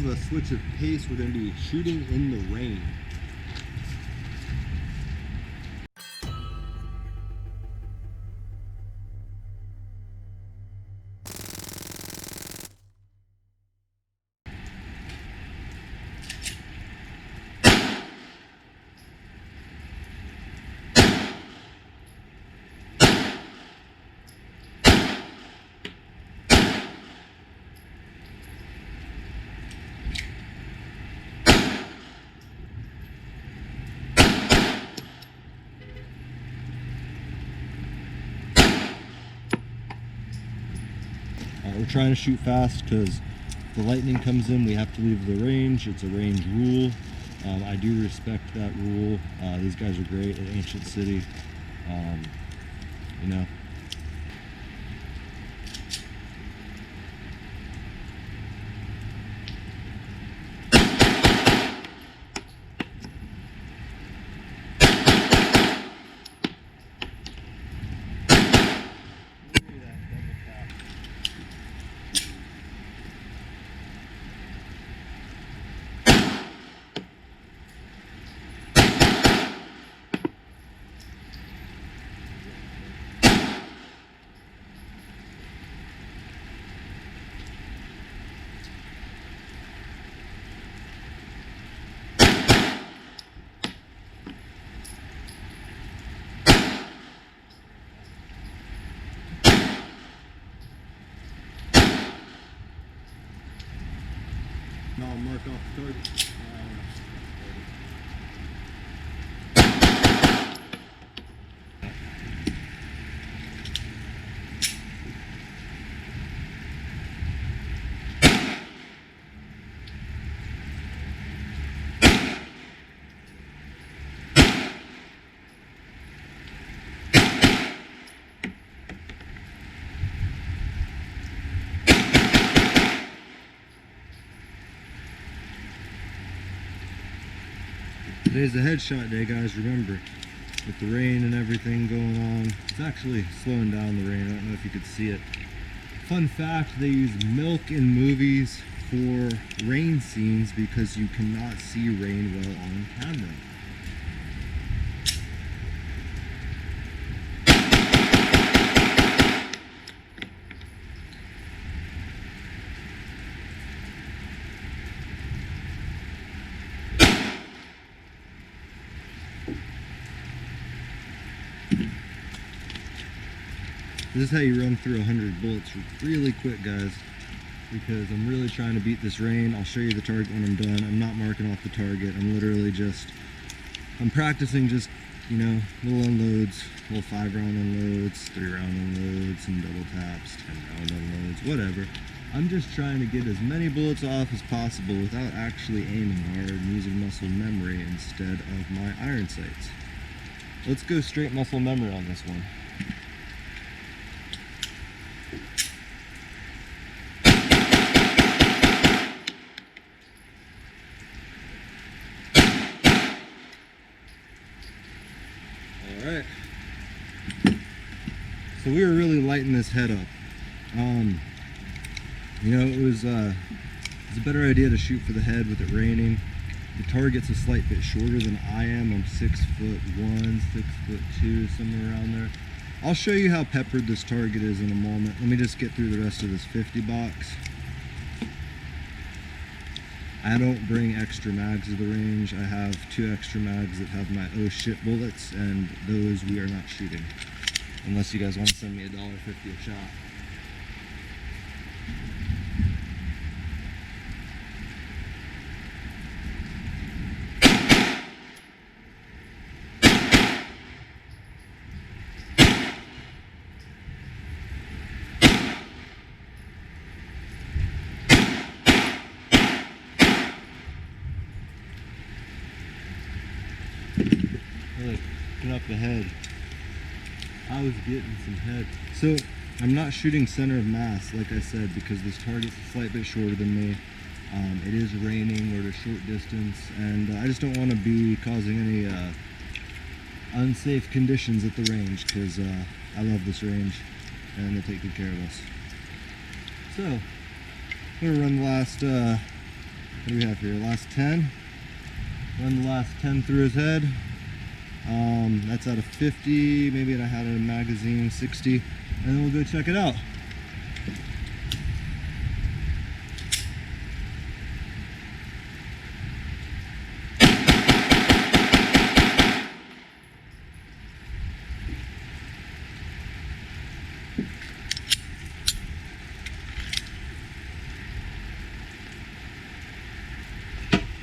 of a switch of pace. We're going to be shooting in the rain. We're trying to shoot fast because the lightning comes in, we have to leave the range. It's a range rule. I do respect that rule. These guys are great at Ancient City. You know. Now I'll mark off the target. Today's a headshot day, guys. Remember, with the rain and everything going on, it's actually slowing down the rain. I don't know if you could see it. Fun fact, they use milk in movies for rain scenes because you cannot see rain well on camera. This is how you run through 100 bullets really quick, guys, because I'm really trying to beat this rain. I'll show you the target when I'm done. I'm not marking off the target. I'm literally I'm practicing just, you know, little unloads, little 5-round unloads, 3-round unloads, some double taps, 10-round unloads, whatever. I'm just trying to get as many bullets off as possible without actually aiming hard and using muscle memory instead of my iron sights. Let's go straight muscle memory on this one. Alright, so we were really lighting this head up. You know, it was a better idea to shoot for the head with it raining. The target's a slight bit shorter than I am. I'm 6'1", 6'2", somewhere around there. I'll show you how peppered this target is in a moment. Let me just get through the rest of this 50 box. I don't bring extra mags to the range. I have 2 extra mags that have my oh shit bullets, and those we are not shooting. Unless you guys want to send me $1.50 a shot. Really picking up the head. I was getting some head. So I'm not shooting center of mass, like I said, because this target's a slight bit shorter than me. It is raining, we're at a short distance, and I just don't want to be causing any unsafe conditions at the range, because I love this range and they take good care of us. So I'm gonna run the last What do we have here? Last 10. Run the last 10 through his head. That's out of 50. Maybe I had a magazine 60. And then we'll go check it out.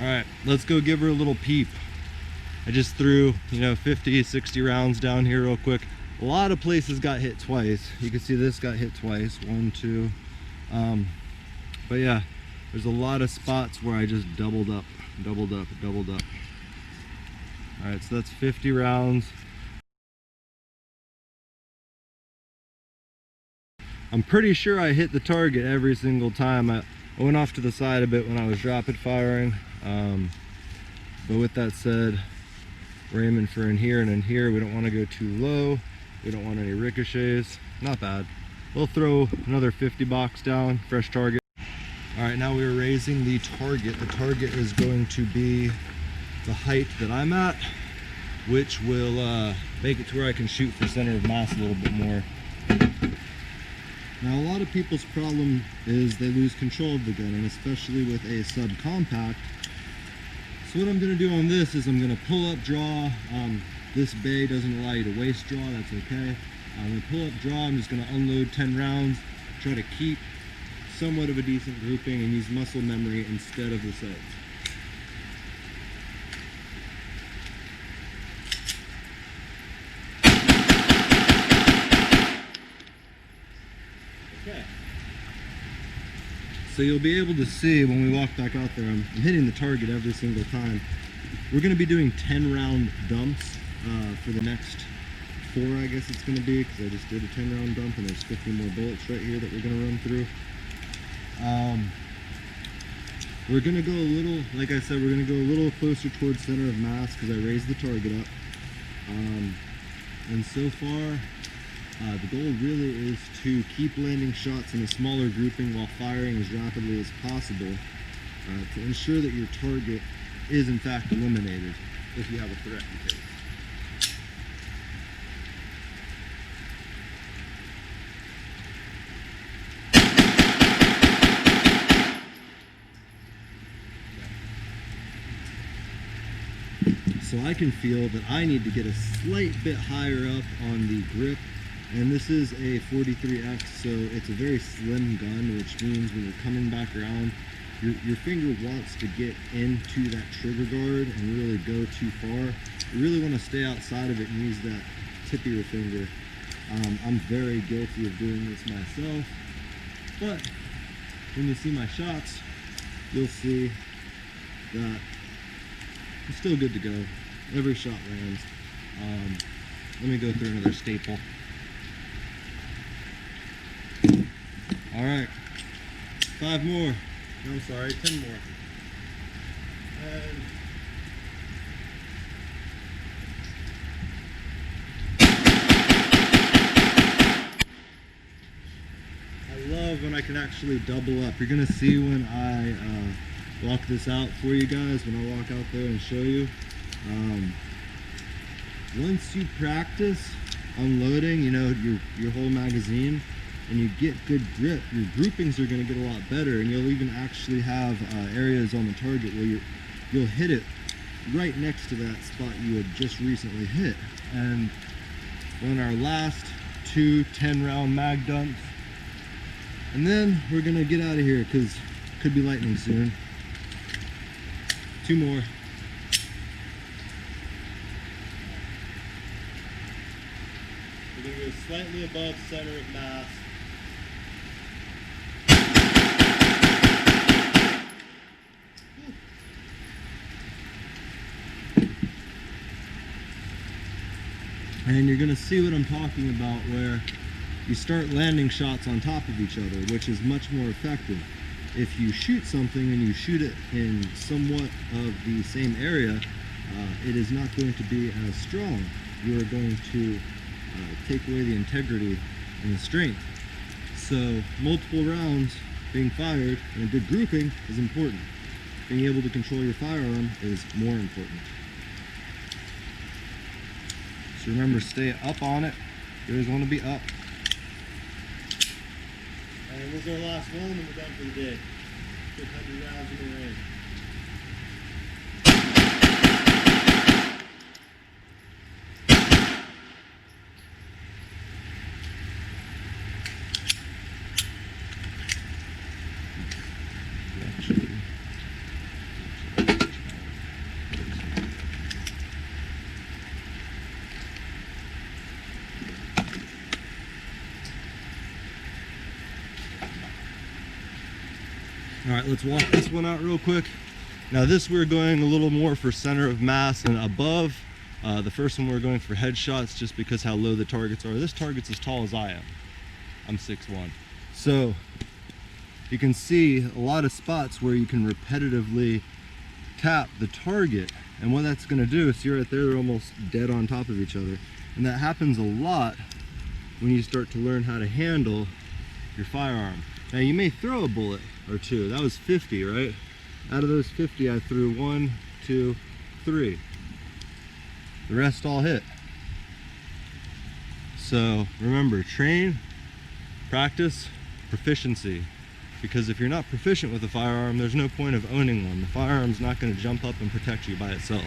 All right, let's go give her a little peep. I just threw, 50, 60 rounds down here real quick. A lot of places got hit twice. You can see this got hit twice, 1, 2. But yeah, there's a lot of spots where I just doubled up. All right, so that's 50 rounds. I'm pretty sure I hit the target every single time. I went off to the side a bit when I was rapid firing. But with that said, we're aiming for in here and in here. We don't want to go too low. We don't want any ricochets. Not bad. We'll throw another 50 box down, fresh target. All right, now we're raising the target. The target is going to be the height that I'm at, which will make it to where I can shoot for center of mass a little bit more. Now, a lot of people's problem is they lose control of the gun, and especially with a subcompact. So what I'm going to do on this is I'm going to pull up draw. This bay doesn't allow you to waste draw, that's okay. I'm going to pull up draw, I'm just going to unload 10 rounds, try to keep somewhat of a decent grouping and use muscle memory instead of the sights. Okay. So you'll be able to see when we walk back out there, I'm hitting the target every single time. We're going to be doing 10 round dumps for the next 4, I guess it's going to be, because I just did a 10 round dump and there's 50 more bullets right here that we're going to run through. We're going to go a little, like I said, we're going to go a little closer towards center of mass because I raised the target up. And so far, the goal really is to keep landing shots in a smaller grouping while firing as rapidly as possible to ensure that your target is in fact eliminated if you have a threat in case. So I can feel that I need to get a slight bit higher up on the grip. And this is a 43X, so it's a very slim gun, which means when you're coming back around, your finger wants to get into that trigger guard and really go too far. You really want to stay outside of it and use that tip of your finger. I'm very guilty of doing this myself, but when you see my shots, you'll see that I'm still good to go. Every shot lands. Let me go through another staple. All right, 5 more. No, I'm sorry, 10 more. And I love when I can actually double up. You're gonna see when I walk this out for you guys, when I walk out there and show you. Once you practice unloading, your whole magazine, and you get good grip, your groupings are going to get a lot better, and you'll even actually have areas on the target where you'll hit it right next to that spot you had just recently hit. And on our last 2 10-round mag dumps, and then we're going to get out of here because it could be lightning soon. 2 more. We're going to go slightly above center of mass. And you're going to see what I'm talking about, where you start landing shots on top of each other, which is much more effective. If you shoot something and you shoot it in somewhat of the same area, it is not going to be as strong. You are going to take away the integrity and the strength. So multiple rounds being fired and a good grouping is important. being able to control your firearm is more important. So remember, stay up on it. You always want to be up. And this is our last one, and we're done for the day. 600 rounds in the range. All right, let's walk this one out real quick. Now this we're going a little more for center of mass and above. The first one we're going for headshots just because how low the targets are. This target's as tall as I am. I'm 6'1". So you can see a lot of spots where you can repetitively tap the target. And what that's gonna do is, see right there, they're almost dead on top of each other. And that happens a lot when you start to learn how to handle your firearm. Now you may throw a bullet or two. That was 50, right? Out of those 50, I threw 1, 2, 3. The rest all hit. So remember, train, practice, proficiency. Because if you're not proficient with a firearm, there's no point of owning one. The firearm's not going to jump up and protect you by itself.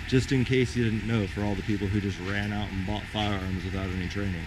Just in case you didn't know, for all the people who just ran out and bought firearms without any training.